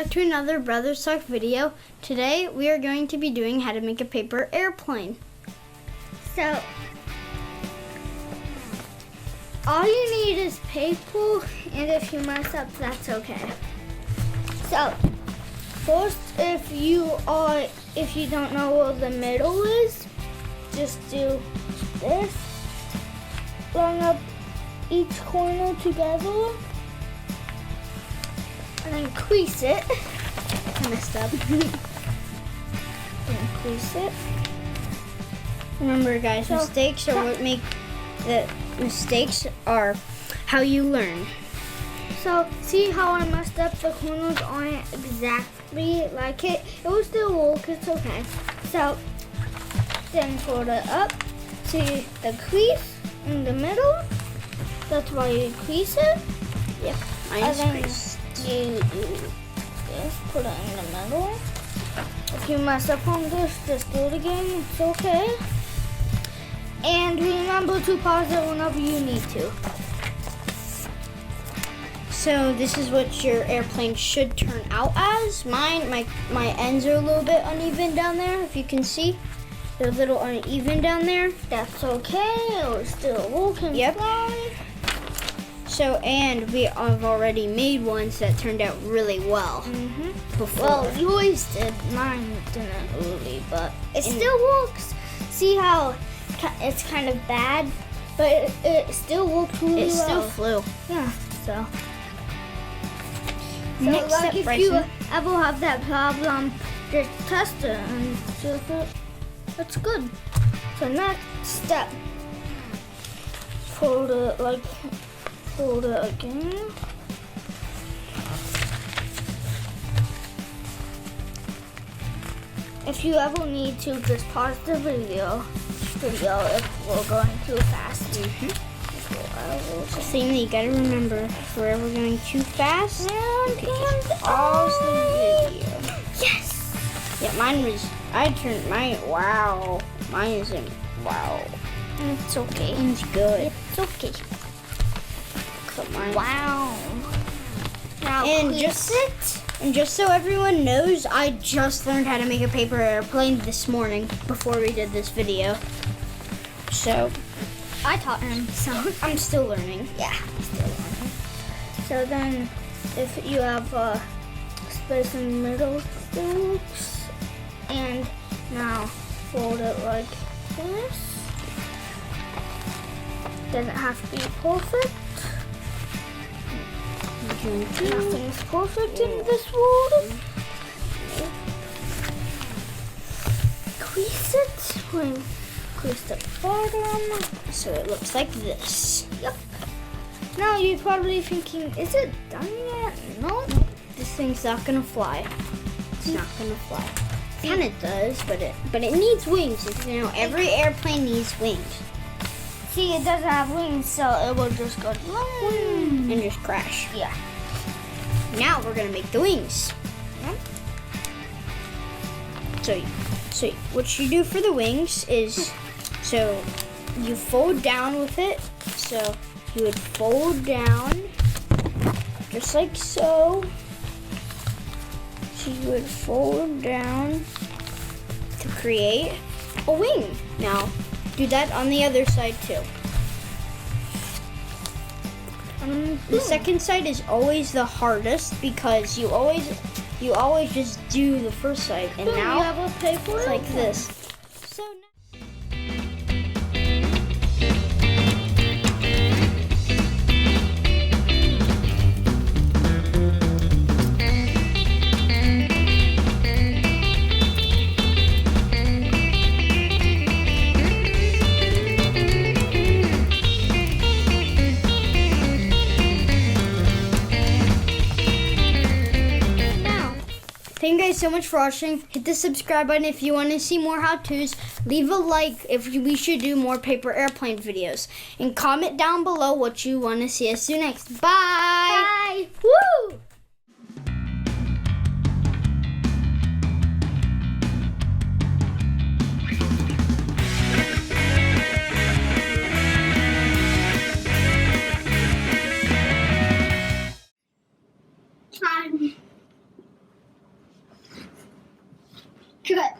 back to another Brothers Talk video. Today we are going to be doing how to make a paper airplane. So, all you need is paper, and if you mess up, that's okay. So, first, if you don't know where the middle is, just do this. Line up each corner together, and then crease it. I messed up. Then crease it. Remember, guys, mistakes are how you learn. So, see how I messed up? The corners aren't exactly like it. It will still work, it's okay. So, then fold it up. See the crease in the middle? That's why you crease it. Yep, mine's creased. You do this, put it in the middle. If you mess up on this, just do it again, it's okay. And remember to pause it whenever you need to. So this is what your airplane should turn out as. Mine, my ends are a little bit uneven down there, if you can see. They're a little uneven down there. That's okay, it'll still work and Yep. fly. So, and we have already made ones that turned out really well before. Well, yours did, mine didn't really, but it still works. See how it's kind of bad, but it still works really well. It still flew. Yeah, so. Next like step, if Bryson. you ever have that problem, just test it and see if it's good. So next step, fold it again. If you ever need to, just pause the video if we're going too fast. Thing that you gotta remember, if we're ever going too fast, And pause the video. Yes! Yeah, mine isn't, wow. It's okay. Mine's good. It's okay. But mine. Wow. Now And crease And just so everyone knows, I just learned how to make a paper airplane this morning before we did this video. So, I taught him, so I'm still learning. yeah, still learning. So then, if you have space in the middle, oops, and now fold it like this. Doesn't have to be perfect. Nothing's perfect in this world. Crease it. Crease the bottom. So it looks like this. Yep. Now you're probably thinking, is it done yet? No. This thing's not gonna fly. It's not gonna fly. Kind of does, but it needs wings. You know, every airplane needs wings. See, it doesn't have wings, so it will just go And just crash. Yeah. Now we're gonna make the wings. So what you do for the wings is, so you fold down with it. So you would fold down, just like so. So you would fold down to create a wing. Now, do that on the other side too. The second side is always the hardest because you always just do the first side, and now you have a paper it's like this. So thank you guys so much for watching. Hit the subscribe button if you want to see more how-tos. Leave a like if we should do more paper airplane videos. And comment down below what you want to see us do next. Bye! Bye! Woo! Cut.